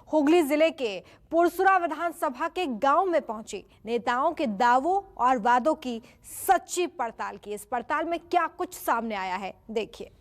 हुगली जिले के पुरसुरा विधानसभा के गांव में पहुंची नेताओं के दावों और वादों की सच्ची पड़ताल की। इस पड़ताल में क्या कुछ सामने आया है, देखिए।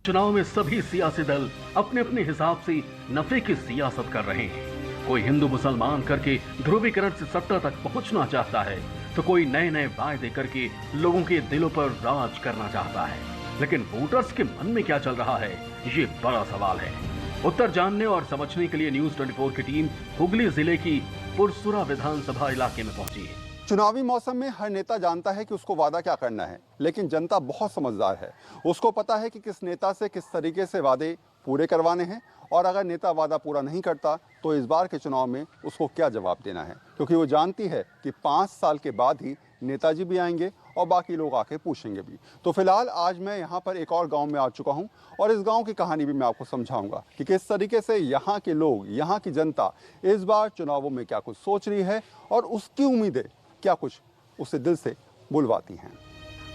चुनाव में सभी सियासी दल अपने अपने हिसाब से नफे की सियासत कर रहे हैं। कोई हिंदू मुसलमान करके ध्रुवीकरण से सत्ता तक पहुंचना चाहता है, तो कोई नए नए वायदे करके लोगों के दिलों पर राज करना चाहता है। लेकिन वोटर्स के मन में क्या चल रहा है, ये बड़ा सवाल है। उत्तर जानने और समझने के लिए न्यूज़ 24 की टीम हुगली जिले की पुरसुरा विधानसभा इलाके में पहुंची है। चुनावी मौसम में हर नेता जानता है कि उसको वादा क्या करना है, लेकिन जनता बहुत समझदार है। उसको पता है कि किस नेता से किस तरीके से वादे पूरे करवाने हैं, और अगर नेता वादा पूरा नहीं करता तो इस बार के चुनाव में उसको क्या जवाब देना है, क्योंकि वो जानती है कि 5 साल के बाद ही नेताजी भी आएंगे और बाकी लोग आके पूछेंगे भी। तो फिलहाल आज मैं यहाँ पर एक और गांव में आ चुका हूँ और इस गांव की कहानी भी मैं आपको समझाऊंगा कि किस तरीके से यहाँ के लोग, यहाँ की जनता इस बार चुनावों में क्या कुछ सोच रही है और उसकी उम्मीदें क्या कुछ उसे दिल से बुलवाती हैं।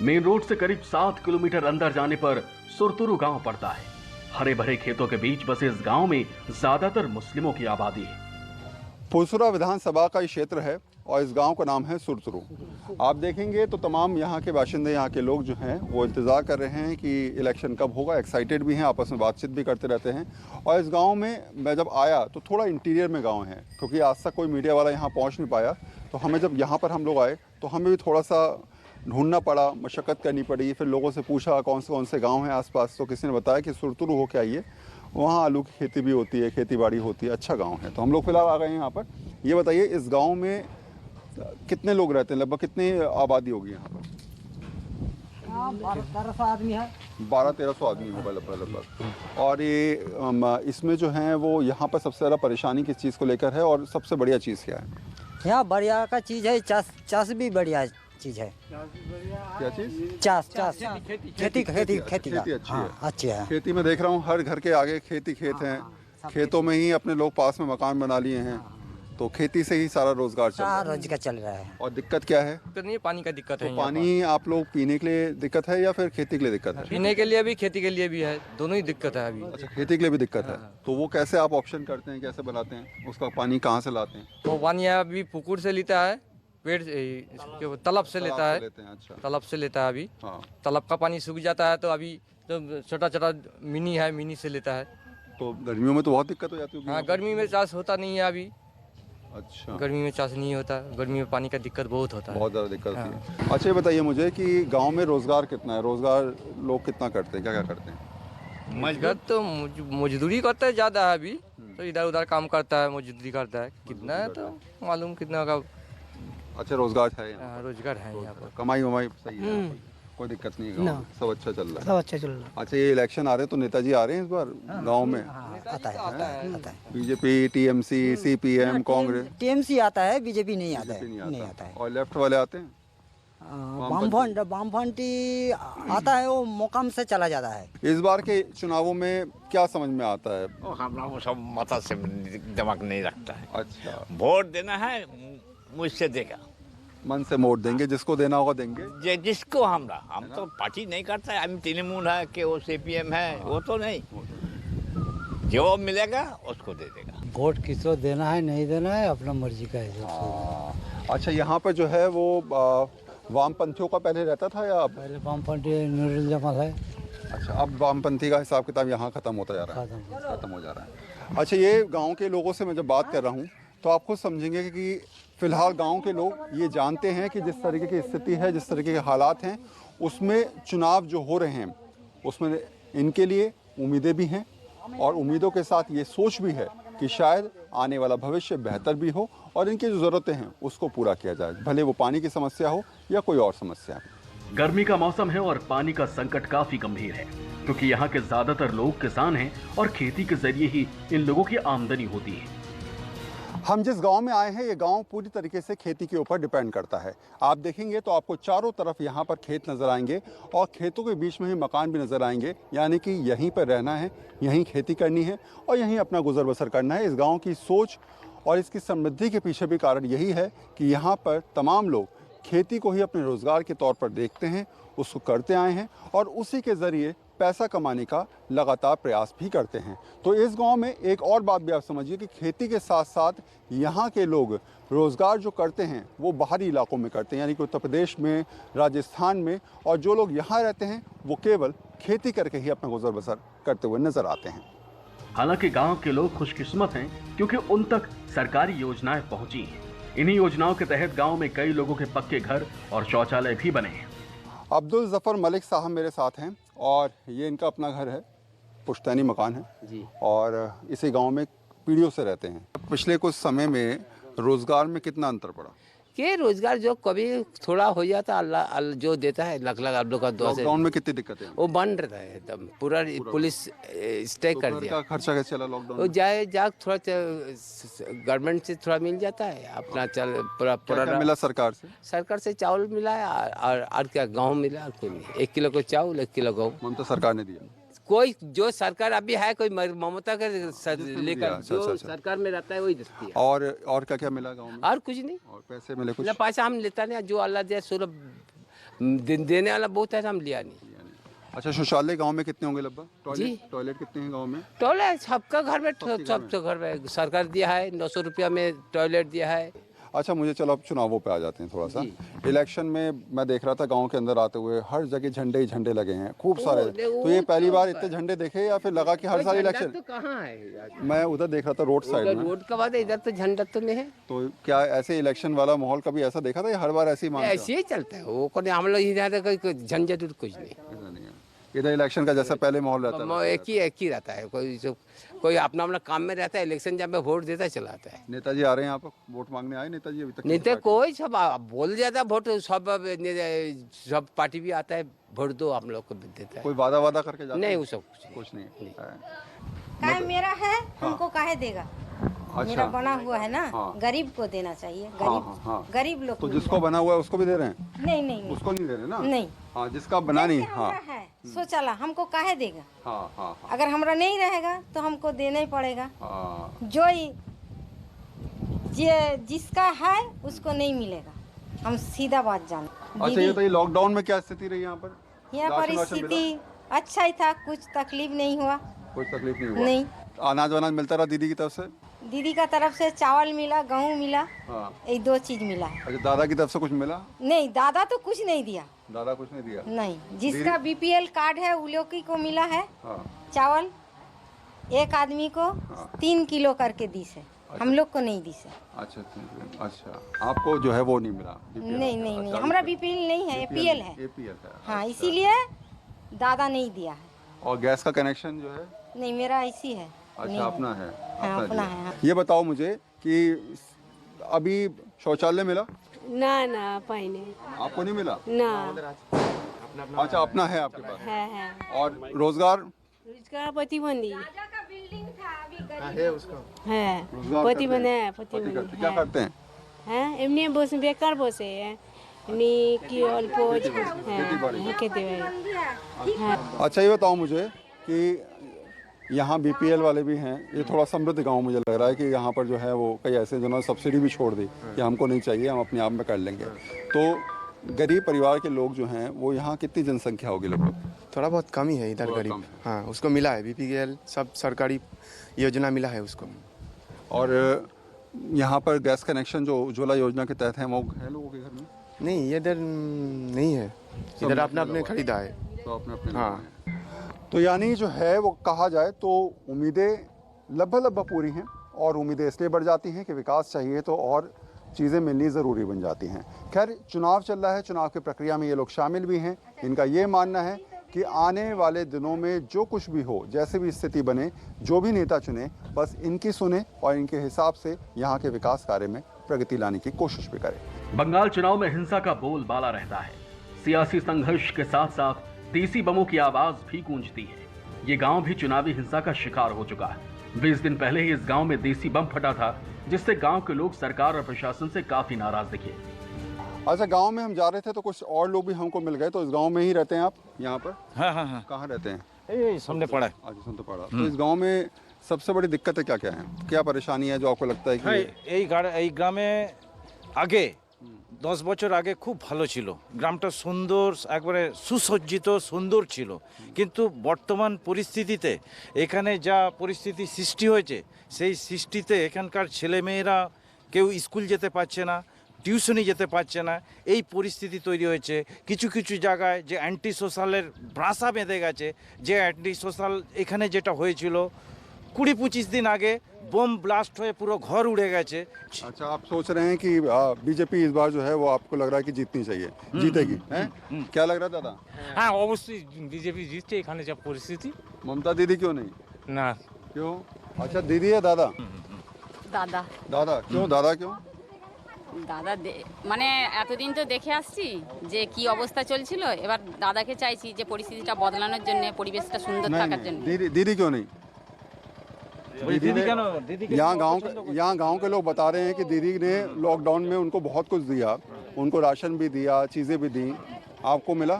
मेन रोड से करीब 7 किलोमीटर अंदर जाने पर सुरतुरु गांव पड़ता है। हरे भरे खेतों के बीच बसे इस गांव में ज्यादातर मुस्लिमों की आबादी है। पुरसुरा विधानसभा का क्षेत्र है और इस गांव का नाम है सुरतुरु। आप देखेंगे तो तमाम यहाँ के बाशिंदे, यहाँ के लोग जो हैं वो इंतज़ार कर रहे हैं कि इलेक्शन कब होगा। एक्साइटेड भी हैं, आपस में बातचीत भी करते रहते हैं। और इस गांव में मैं जब आया तो थोड़ा इंटीरियर में गांव है, क्योंकि आज तक कोई मीडिया वाला यहाँ पहुँच नहीं पाया। तो हमें जब यहाँ पर हम लोग आए तो हमें भी थोड़ा सा ढूंढना पड़ा, मशक्क़त करनी पड़ी। फिर लोगों से पूछा कौन से गाँव हैं आसपास, तो किसी ने बताया कि सुरतुरु होके आइए, वहाँ आलू की खेती भी होती है, खेती बाड़ी होती है, अच्छा गांव है। तो हम लोग फिलहाल आ गए हैं यहाँ पर। ये बताइए, इस गांव में कितने लोग रहते हैं, लगभग कितनी आबादी होगी यहाँ पर? 1200 आदमी है। 1200-1300 आदमी होगा लगभग। और ये इसमें जो है वो यहाँ पर सबसे ज़्यादा परेशानी किस चीज़ को लेकर है और सबसे बढ़िया चीज़ क्या है? यहाँ बढ़िया का चीज़ है, चास भी बढ़िया चीज़ है। क्या चीज़? चास खेती का खेती अच्छी है। अच्छी है। खेती में देख रहा हूँ हर घर के आगे खेत हैं। खेतों में ही अपने लोग पास में मकान बना लिए हैं, तो खेती से ही सारा रोजगार चल रहा है। रोजगार चल रहा है। और दिक्कत क्या है? दिक्कत नहीं है, पानी का दिक्कत है। तो पानी आप लोग पीने के लिए दिक्कत है या फिर खेती के लिए दिक्कत है? पीने के लिए भी, खेती के लिए भी है, दोनों ही दिक्कत है अभी। अच्छा, खेती के लिए भी दिक्कत है। तो वो कैसे आप ऑप्शन करते हैं, कैसे बनाते हैं, उसका पानी कहाँ से लाते हैं? वो पानी अभी पुकुर से लेता है, पेड़ तालाब से लेता है। अच्छा, तालाब से लेता है अभी। हाँ। तालाब का पानी सूख जाता है तो अभी तो छोटा मिनी है, मिनी से लेता है। तो गर्मियों में तो बहुत दिक्कत हो जाती होगी। हाँ, गर्मी में चाष होता नहीं है अभी। अच्छा, गर्मी में चाष नहीं होता, गर्मी में पानी का दिक्कत बहुत होता है, बहुत ज़्यादा दिक्कत होती है। अच्छा, ये बताइए मुझे कि गांव में रोजगार कितना है, रोजगार लोग कितना करते हैं, क्या क्या करते हैं? मजदूर तो मजदूरी करता है ज़्यादा है अभी, तो इधर उधर काम करता है, मजदूरी करता है। कितना है तो मालूम कितना का। अच्छा, रोजगार है यहाँ? रोजगार है यहाँ पर, कमाई वमाई सही है, कोई दिक्कत नहीं है, सब अच्छा चल रहा है। सब अच्छा चल रहा है। अच्छा, ये इलेक्शन आ रहे हैं तो नेताजी आ रहे हैं इस बार गांव में? आता है। BJP, TMC, CPM, Congress? TMC आता है, बीजेपी नहीं आता बीजेपी है। नहीं आता है। और लेफ्ट वाले आते हैं? वामफ्रंटी आता है, वो मुकाम से चला जाता है। इस बार के चुनावों में क्या समझ में आता है? हमारा वो सब मत से दिमाग नहीं रखता है। अच्छा, वोट देना है, मुझसे देगा, मन से वोट देंगे, जिसको देना होगा देंगे। जिसको हम तो पार्टी नहीं करता है। हम तृणमूल है कि वो सीपीएम है, वो तो नहीं, जो मिलेगा उसको दे देगा। वोट किसको देना है नहीं देना है अपना मर्जी का है। अच्छा, यहाँ पर जो है वो वामपंथियों का पहले रहता था या पहले वामपंथी नूरुल जमाल है। अच्छा, अब वामपंथी का हिसाब किताब यहाँ खत्म होता जा रहा है, खत्म हो जा रहा है। अच्छा, ये गांव के लोगों से मैं जब बात कर रहा हूँ तो आप खुद समझेंगे कि फिलहाल गांव के लोग ये जानते हैं कि जिस तरीके की स्थिति है, जिस तरीके के हालात हैं, उसमें चुनाव जो हो रहे हैं उसमें इनके लिए उम्मीदें भी हैं और उम्मीदों के साथ ये सोच भी है कि शायद आने वाला भविष्य बेहतर भी हो और इनकी जो ज़रूरतें हैं उसको पूरा किया जाए, भले वो पानी की समस्या हो या कोई और समस्या हो। गर्मी का मौसम है और पानी का संकट काफी गंभीर है, क्योंकि यहाँ के ज्यादातर लोग किसान हैं और खेती के जरिए ही इन लोगों की आमदनी होती है। हम जिस गांव में आए हैं, ये गांव पूरी तरीके से खेती के ऊपर डिपेंड करता है। आप देखेंगे तो आपको चारों तरफ यहाँ पर खेत नज़र आएंगे और खेतों के बीच में ही मकान भी नज़र आएंगे, यानी कि यहीं पर रहना है, यहीं खेती करनी है और यहीं अपना गुजर बसर करना है। इस गांव की सोच और इसकी समृद्धि के पीछे भी कारण यही है कि यहाँ पर तमाम लोग खेती को ही अपने रोज़गार के तौर पर देखते हैं उसको करते आए हैं और उसी के ज़रिए पैसा कमाने का लगातार प्रयास भी करते हैं। तो इस गांव में एक और बात भी आप समझिए कि खेती के साथ साथ यहाँ के लोग रोज़गार जो करते हैं वो बाहरी इलाकों में करते हैं, यानी कि उत्तर प्रदेश में, राजस्थान में, और जो लोग यहाँ रहते हैं वो केवल खेती करके ही अपना गुजर बसर करते हुए नजर आते हैं। हालांकि गांव के लोग खुशकिस्मत हैं क्योंकि उन तक सरकारी योजनाएं पहुंची हैं। इन्हीं योजनाओं के तहत गांव में कई लोगों के पक्के घर और शौचालय भी बने हैं। अब्दुल ज़फ़र मलिक साहब मेरे साथ हैं और ये इनका अपना घर है, पुश्तैनी मकान है जी। और इसी गांव में पीढ़ियों से रहते हैं। पिछले कुछ समय में रोज़गार में कितना अंतर पड़ा? के रोजगार जो कभी थोड़ा हो जाता अल्लाह जो देता है लग आप लोग का दुआ से। लॉकडाउन में कितनी दिक्कतें हैं? वो बन रहता है एकदम पूरा पुलिस स्टे कर घर दिया। का खर्चा कैसे चला लॉकडाउन वो में? जा थोड़ा गवर्नमेंट से थोड़ा मिल जाता है अपना चल पूरा क्या मिला सरकार से? सरकार से चावल मिला है और क्या गेहूँ मिला और कोई नहीं। 1 किलो को चावल 1 किलो गेहूँ। ममता सरकार ने दिया। कोई जो सरकार अभी है कोई ममता का लेकर अच्छा, जो अच्छा। सरकार में रहता है वही देती है और क्या क्या मिला गाँव में? और कुछ नहीं। और पैसे मिले कुछ? ना पैसा हम लेता नहीं, जो अल्लाह दे सूरब देने वाला बहुत है, हम लिया नहीं। अच्छा, शौचालय गांव में कितने होंगे लगभग? जी। टॉयलेट कितने हैं गांव में? टॉयलेट सबका घर में सबके घर में सरकार दिया है, 900 रुपया में टॉयलेट दिया है। अच्छा, मुझे चलो अब चुनावों पे आ जाते हैं थोड़ा सा। इलेक्शन में मैं देख रहा था गांव के अंदर आते हुए हर जगह झंडे ही झंडे लगे हैं, खूब सारे। तो ये पहली बार इतने झंडे देखे या फिर लगा कि हर साल इलेक्शन? तो कहाँ है? मैं उधर देख रहा था रोड साइड में। रोड का बाद इधर तो झंडा तो नहीं है। तो क्या ऐसे इलेक्शन वाला माहौल कभी ऐसा देखा था या हर बार ऐसे ही मांगता? ऐसे ही चलता है वो, कोई हम लोग इधर कोई झंझट कुछ नहीं। ऐसा नहीं है इधर इलेक्शन का जैसा पहले माहौल रहता है? एक ही रहता है, कोई अपना अपना काम में रहता है, इलेक्शन जब में वोट देता चला आता है। नेताजी आ रहे हैं यहाँ पर वोट मांगने आए? नेताजी अभी तक नहीं तो कोई सब बोल जाता वोट, सब पार्टी भी आता है वोट दो, हम लोग को भी देता है। कोई वादा करके जाता है? नहीं वो सब कुछ नहीं है। काहे मेरा है, हमको काहे देगा? मेरा बना हुआ है ना, हाँ। गरीब को देना चाहिए। हाँ। गरीब लोग तो को जिसको बना हुआ है उसको भी दे रहे हैं? नहीं उसको नहीं दे रहे ना? नहीं। हाँ, जिसका बना नहीं। जैसे हाँ हमरा है शौचालय, हमको काहे देगा? हाँ। अगर हमरा नहीं रहेगा तो हमको देना ही पड़ेगा। हाँ। जिसका है उसको नहीं मिलेगा, हम सीधा बात जान। अच्छा, ये तो लॉकडाउन में क्या स्थिति रही यहाँ पर? यहाँ पर स्थिति अच्छा ही था, कुछ तकलीफ नहीं हुआ। कुछ तकलीफ नहीं हुआ? नहीं। अनाज वनाज मिलता रहा दीदी की तरफ से? दीदी का तरफ से चावल मिला, गेहूँ मिला, हाँ। ये 2 चीज मिला है। अच्छा, दादा की तरफ से कुछ मिला? नहीं, दादा तो कुछ नहीं दिया। दादा कुछ नहीं दिया? नहीं, जिसका बीपीएल कार्ड है उन लोग को मिला है। हाँ। चावल एक आदमी को 3 किलो करके दी से, हम लोग को नहीं दी से। अच्छा, आपको जो है वो नहीं मिला? नहीं, हमारा बीपीएल नहीं है, एपीएल है। एपीएल है। हाँ, इसीलिए दादा नहीं दिया है। और गैस का कनेक्शन जो है? नहीं, मेरा ऐसी है। अच्छा, अपना है? हाँ, अपना जी। है। हाँ। ये बताओ मुझे कि अभी शौचालय मिला? ना पाइने आपको नहीं मिला? ना। अच्छा, अपना है आपके पास? है। और रोजगार? प्रतिबंधी है उसका? है, प्रतिबंध है। क्या करते हैं? हैं एमनी बस बेकार बसे है, एमनी की अल्प खेती बाड़ी। अच्छा, ये बताओ मुझे कि यहाँ बीपीएल वाले भी हैं, ये थोड़ा समृद्ध गांव मुझे लग रहा है कि यहाँ पर जो है वो कई ऐसे जिन्होंने सब्सिडी भी छोड़ दी कि हमको नहीं चाहिए, हम अपने आप में कर लेंगे। तो गरीब परिवार के लोग जो हैं वो यहाँ कितनी जनसंख्या होगी लगभग? थोड़ा बहुत कम ही है इधर गरीब। हाँ, उसको मिला है बीपीएल, सब सरकारी योजना मिला है उसको। और यहाँ पर गैस कनेक्शन जो उज्ज्वला योजना के तहत है वो है लोगों के घर में? नहीं, इधर नहीं है, इधर अपने अपने खरीदा है। तो अपने हाँ। तो यानी जो है वो कहा जाए तो उम्मीदें लगभग पूरी हैं, और उम्मीदें इसलिए बढ़ जाती हैं कि विकास चाहिए तो और चीज़ें मिलनी ज़रूरी बन जाती हैं। खैर, चुनाव चल रहा है, चुनाव की प्रक्रिया में ये लोग शामिल भी हैं। इनका ये मानना है कि आने वाले दिनों में जो कुछ भी हो, जैसे भी स्थिति बने, जो भी नेता चुने, बस इनकी सुने और इनके हिसाब से यहाँ के विकास कार्य में प्रगति लाने की कोशिश भी करें। बंगाल चुनाव में हिंसा का बोलबाला रहता है। सियासी संघर्ष के साथ साथ देसी बमों की आवाज भी गूंजती है। ये गांव भी चुनावी हिंसा का शिकार हो चुका है। 20 दिन पहले ही इस गांव में देसी बम फटा था, जिससे गांव के लोग सरकार और प्रशासन से काफी नाराज दिखे। अच्छा, गांव में हम जा रहे थे तो कुछ और लोग भी हमको मिल गए। तो इस गांव में ही रहते हैं आप यहाँ पर? हाँ। कहाँ रहते हैं? ये सामने पड़ा है। अच्छा, सुनते पड़ा। तो इस गांव में सबसे बड़ी दिक्कतें क्या क्या हैं? क्या परेशानी है जो आपको लगता है कि यही ग्राम में आगे 10 বছর আগে খুব ভালো ছিল, গ্রামটা সুন্দর, একবারে সুসজ্জিত সুন্দর ছিল। কিন্তু বর্তমান পরিস্থিতিতে এখানে যা পরিস্থিতি সৃষ্টি হয়েছে, সেই সৃষ্টিতে এখানকার ছেলেমেয়েরা কেউ স্কুল যেতে পারছে না, টিউশনি যেতে পারছে না, এই পরিস্থিতি তৈরি হয়েছে। কিছু কিছু জায়গায় যে অ্যান্টি সোশ্যালের ব্রাসা বেঁধে গেছে, যে অ্যান্টি সোশ্যাল এখানে যেটা হয়েছিল 20-25 दिन आगे बम ब्लास्ट हुए पूरा घर उड़े गए। अच्छा, आप सोच रहे हैं कि बीजेपी इस बार जो है वो आपको लग रहा है कि जीतनी चाहिए, जीतेगी, हैं? क्या लग रहा है दादा? हाँ অবশ্যই বিজেপি জিতছে এখানে যা পরিস্থিতি। ममता दीदी क्यों नहीं? না क्यों? अच्छा, दीदी है दादा? দাদা दादा क्यों? दादा क्यों? দাদা মানে এতদিন তো দেখে আসছি যে কি অবস্থা চলছিল, এবার দাদাকে চাইছি যে পরিস্থিতিটা বদলানোর জন্য, পরিবেশটা সুন্দর থাকার জন্য। दीदी क्यों नहीं? यहाँ गांव के लोग बता रहे हैं कि दीदी ने लॉकडाउन में उनको बहुत कुछ दिया, उनको राशन भी दिया, चीज़ें भी दी, आपको मिला?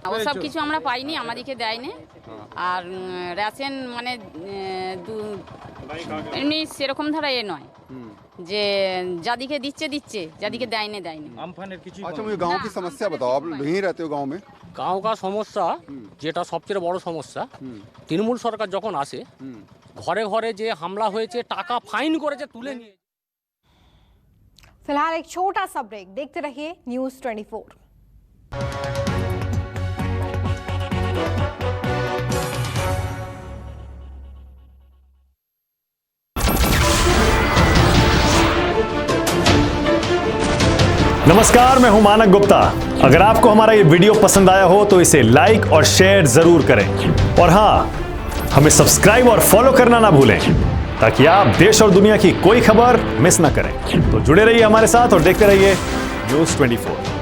ও সব কিছু আমরা পাইনি, আমাদেরকে দেয়নি। আর রেশন মানে এমনি সেরকম ধারা নয় যে যাদিকে দিচ্ছে দিচ্ছে, যাদিকে দেয়নি দেয়নি। अच्छा, मुझे गांव की समस्या बताओ, आप यहीं रहते हो गांव में? গাঁও का সমস্যা যেটা সবচেয়ে বড় সমস্যা, তৃণমূল সরকার যখন আসে ঘরে ঘরে যে হামলা হয়েছে, টাকা ফাইন করেছে, তুলে নিয়ে। फिलहाल एक छोटा सा ब्रेक, देखते रहिए न्यूज़ 24। नमस्कार, मैं हूं मानक गुप्ता। अगर आपको हमारा ये वीडियो पसंद आया हो तो इसे लाइक और शेयर जरूर करें, और हां, हमें सब्सक्राइब और फॉलो करना ना भूलें ताकि आप देश और दुनिया की कोई खबर मिस ना करें। तो जुड़े रहिए हमारे साथ और देखते रहिए न्यूज़ 24।